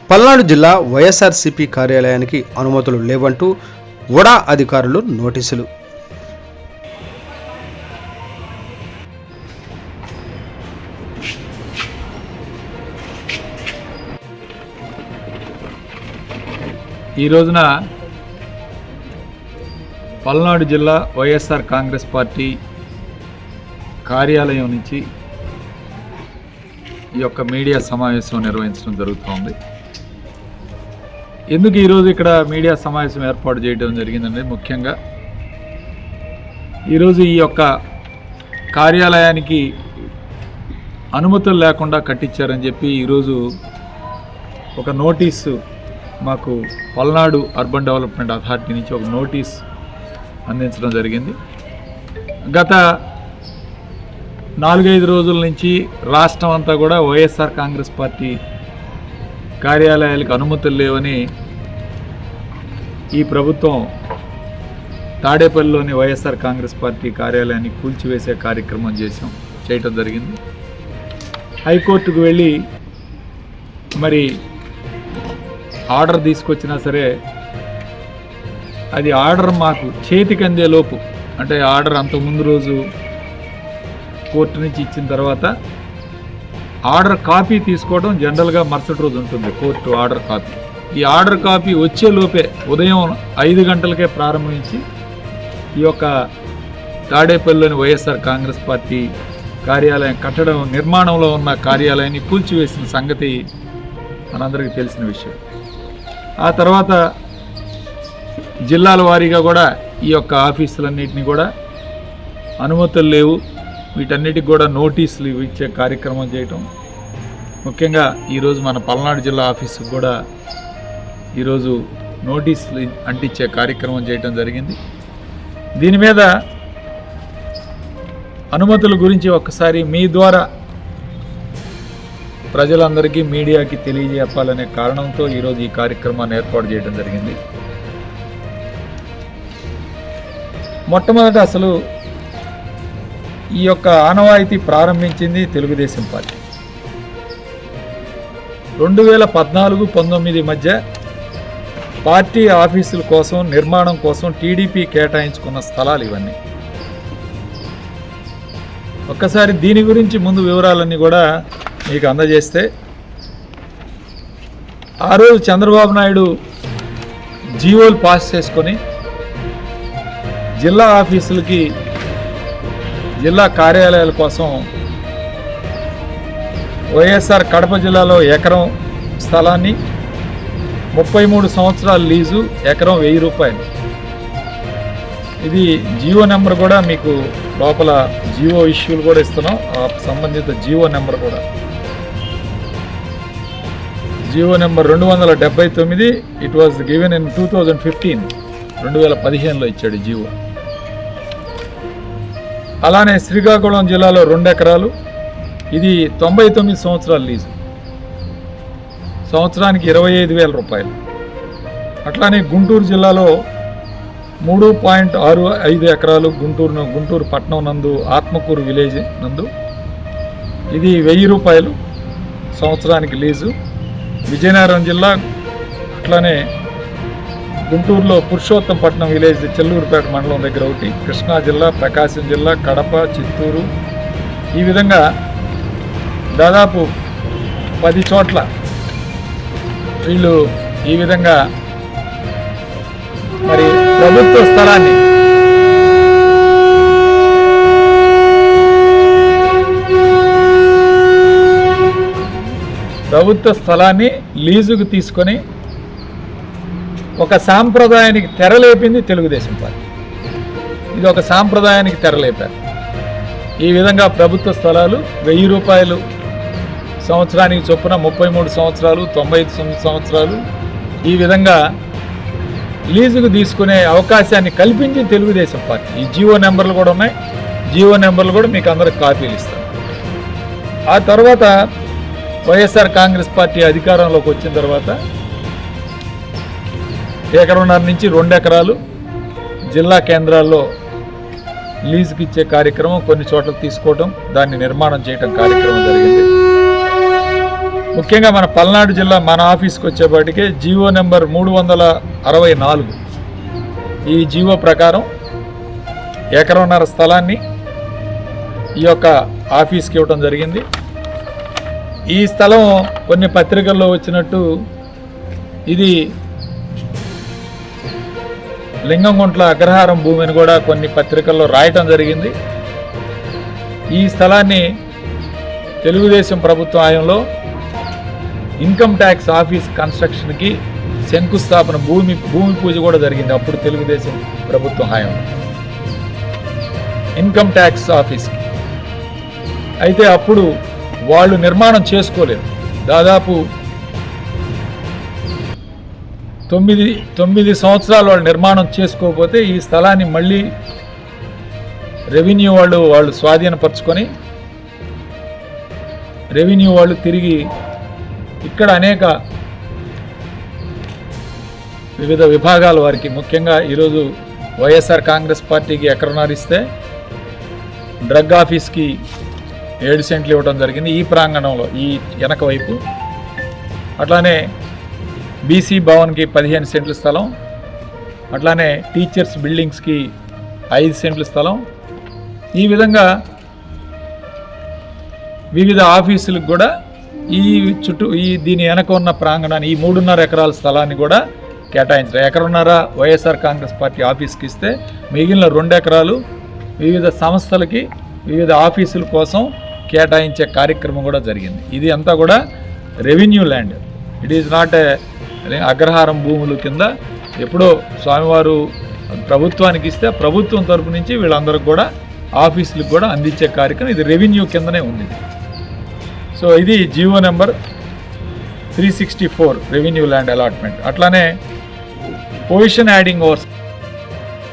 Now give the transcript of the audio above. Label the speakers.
Speaker 1: పల్నాడు జిల్లా వైఎస్ఆర్సీపీ కార్యాలయానికి అనుమతులు లేవంటూ వడా అధికారులు నోటీసులు.
Speaker 2: ఈ రోజున పల్నాడు జిల్లా వైఎస్ఆర్ కాంగ్రెస్ పార్టీ కార్యాలయం నుంచి ఈ యొక్క మీడియా సమావేశం నిర్వహించడం జరుగుతోంది. ఎందుకు ఈరోజు ఇక్కడ మీడియా సమావేశం ఏర్పాటు చేయడం జరిగిందంటే, ముఖ్యంగా ఈరోజు ఈ యొక్క కార్యాలయానికి అనుమతులు లేకుండా కట్టించారని చెప్పి ఈరోజు ఒక నోటీసు మాకు పల్నాడు అర్బన్ డెవలప్మెంట్ అథారిటీ నుంచి ఒక నోటీస్ అందించడం జరిగింది. గత 4-5 రోజుల నుంచి రాష్ట్రం అంతా కూడా వైఎస్ఆర్ కాంగ్రెస్ పార్టీ కార్యాలయాలకు అనుమతులు లేవని ఈ ప్రభుత్వం తాడేపల్లిలోని వైఎస్ఆర్ కాంగ్రెస్ పార్టీ కార్యాలయాన్ని కూల్చివేసే కార్యక్రమం చేయటం జరిగింది. హైకోర్టుకు వెళ్ళి మరి ఆర్డర్ తీసుకొచ్చినా సరే అది ఆర్డర్ మాకు చేతికి అందే లోపు, అంటే ఆర్డర్ అంతకుముందు రోజు కోర్టు నుంచి ఇచ్చిన తర్వాత ఆర్డర్ కాపీ తీసుకోవడం జనరల్గా మరుసటి రోజు ఉంటుంది కోర్టు ఆర్డర్ కాపీ. ఈ ఆర్డర్ కాపీ వచ్చే లోపే ఉదయం 5 గంటలకే ప్రారంభించి ఈ యొక్క తాడేపల్లిలోని వైఎస్ఆర్ కాంగ్రెస్ పార్టీ కార్యాలయం కట్టడం నిర్మాణంలో ఉన్న కార్యాలయాన్ని కూల్చివేసిన సంగతి మనందరికీ తెలిసిన విషయం. ఆ తర్వాత జిల్లాల వారీగా కూడా ఈ యొక్క ఆఫీసులన్నింటినీ కూడా అనుమతులు లేవు, వీటన్నిటికి కూడా నోటీసులు ఇచ్చే కార్యక్రమం చేయటం. ముఖ్యంగా ఈరోజు మన పల్నాడు జిల్లా ఆఫీసుకు కూడా ఈరోజు నోటీసులు అంటించే కార్యక్రమం చేయటం జరిగింది. దీని మీద అనుమతుల గురించి ఒక్కసారి మీ ద్వారా ప్రజలందరికీ మీడియాకి తెలియజేయాలనే కారణంతో ఈరోజు ఈ కార్యక్రమాన్ని ఏర్పాటు చేయడం జరిగింది. మొట్టమొదట అసలు ఈ యొక్క ఆనవాయితీ ప్రారంభించింది తెలుగుదేశం పార్టీ. 2014-19 మధ్య పార్టీ ఆఫీసుల కోసం నిర్మాణం కోసం టీడీపీ కేటాయించుకున్న స్థలాలు ఇవన్నీ. ఒక్కసారి దీని గురించి ముందు వివరాలన్నీ కూడా మీకు అందజేస్తే, ఆ రోజు చంద్రబాబు నాయుడు జీవోలు పాస్ చేసుకొని జిల్లా ఆఫీసులకి జిల్లా కార్యాలయాల కోసం వైఎస్ఆర్ కడప జిల్లాలో ఎకరం స్థలాన్ని 33 సంవత్సరాల లీజు, ఎకరం 1000 రూపాయలు. ఇది జియో నెంబర్ కూడా మీకు లోపల జియో ఇష్యూలు కూడా ఇస్తున్నాం, ఆ సంబంధిత జియో నెంబర్ కూడా Jio number 279. It was given in 2015, 2015లో ఇచ్చాడు జియో. అలానే శ్రీకాకుళం జిల్లాలో 2 ఎకరాలు, ఇది 99 సంవత్సరాల లీజు, సంవత్సరానికి 25,000 రూపాయలు. అట్లానే గుంటూరు జిల్లాలో 3.65 ఎకరాలు, గుంటూరు పట్టణం నందు ఆత్మకూరు విలేజ్ నందు, ఇది 1000 రూపాయలు సంవత్సరానికి లీజు. విజయనగరం జిల్లా అట్లానే గుంటూరులో పురుషోత్తంపట్నం విలేజ్ చెల్లూరుపేట మండలం దగ్గర ఒకటి, కృష్ణా జిల్లా, ప్రకాశం జిల్లా, కడప, చిత్తూరు, ఈ విధంగా దాదాపు 10 చోట్ల వీళ్ళు ఈ విధంగా మరి ప్రభుత్వ స్థలాన్ని లీజుకు తీసుకొని ఒక సాంప్రదాయానికి తెరలేపింది తెలుగుదేశం పార్టీ. ఇది ఒక సాంప్రదాయానికి తెరలేపారు. ఈ విధంగా ప్రభుత్వ స్థలాలు 1000 రూపాయలు సంవత్సరానికి చొప్పున 33 సంవత్సరాలు, 99 సంవత్సరాలు ఈ విధంగా లీజుకు తీసుకునే అవకాశాన్ని కల్పించి తెలుగుదేశం పార్టీ. ఈ జియో నెంబర్లు కూడా ఉన్నాయి, జియో నెంబర్లు కూడా మీకు అందరికి కాపీలు ఇస్తాం. ఆ తర్వాత వైఎస్ఆర్ కాంగ్రెస్ పార్టీ అధికారంలోకి వచ్చిన తర్వాత 1.5 ఎకరం నుంచి 2 ఎకరాలు జిల్లా కేంద్రాల్లో లీజుకి ఇచ్చే కార్యక్రమం కొన్ని చోట్ల తీసుకోవడం, దాన్ని నిర్మాణం చేయడం కార్యక్రమం జరిగింది. ముఖ్యంగా మన పల్నాడు జిల్లా మన ఆఫీస్కి వచ్చేపాటికే జీవో నెంబర్ 364 ఈ జీవో ప్రకారం ఎకరన్నర స్థలాన్ని ఈ యొక్క ఆఫీస్కి ఇవ్వడం జరిగింది. ఈ స్థలం కొన్ని పత్రికల్లో వచ్చినట్టు ఇది లింగంగుంట్ల అగ్రహారం భూమిని కూడా కొన్ని పత్రికల్లో రాయటం జరిగింది. ఈ స్థలాన్ని తెలుగుదేశం ప్రభుత్వ హయాంలో ఇన్కమ్ ట్యాక్స్ ఆఫీస్ కన్స్ట్రక్షన్కి శంకుస్థాపన భూమి పూజ కూడా జరిగింది. అప్పుడు తెలుగుదేశం ప్రభుత్వ హయాంలో ఇన్కమ్ ట్యాక్స్ ఆఫీస్కి. అయితే అప్పుడు వాళ్ళు నిర్మాణం చేసుకోలేరు. దాదాపు 9 సంవత్సరాలు వాళ్ళు నిర్మాణం చేసుకోకపోతే ఈ స్థలాన్ని మళ్ళీ రెవెన్యూ వాళ్ళు స్వాధీనపరుచుకొని రెవెన్యూ వాళ్ళు తిరిగి ఇక్కడ అనేక వివిధ విభాగాల వారికి, ముఖ్యంగా ఈరోజు వైఎస్ఆర్ కాంగ్రెస్ పార్టీకి ఎకరన్నర ఇస్తే డ్రగ్ ఆఫీస్కి 7 సెంట్లు ఇవ్వడం జరిగింది ఈ ప్రాంగణంలో, ఈ వెనక వైపు. అట్లానే బీసీ భవన్కి 15 సెంట్ల స్థలం, అట్లానే టీచర్స్ బిల్డింగ్స్కి 5 సెంట్ల స్థలం. ఈ విధంగా వివిధ ఆఫీసులకు కూడా ఈ చుట్టూ దీని వెనక ఉన్న ప్రాంగణాన్ని, ఈ 3.5 ఎకరాల స్థలాన్ని కూడా కేటాయించారు. ఎకరన్నర వైఎస్ఆర్ కాంగ్రెస్ పార్టీ ఆఫీస్కి ఇస్తే మిగిలిన 2 ఎకరాలు వివిధ సంస్థలకి, వివిధ ఆఫీసుల కోసం కేటాయించే కార్యక్రమం కూడా జరిగింది. ఇది అంతా కూడా revenue land. It is not agraharam భూముల కింద ఎప్పుడో స్వామివారు ప్రభుత్వానికి ఇస్తే ప్రభుత్వం తరపు నుంచి వీళ్ళందరికీ కూడా ఆఫీసులకు కూడా అందించే కార్యక్రమం ఇది రెవెన్యూ కిందనే ఉంది. సో ఇది GO number 364 revenue land allotment. అట్లానే పొజిషన్ యాడింగ్ ఓవర్స్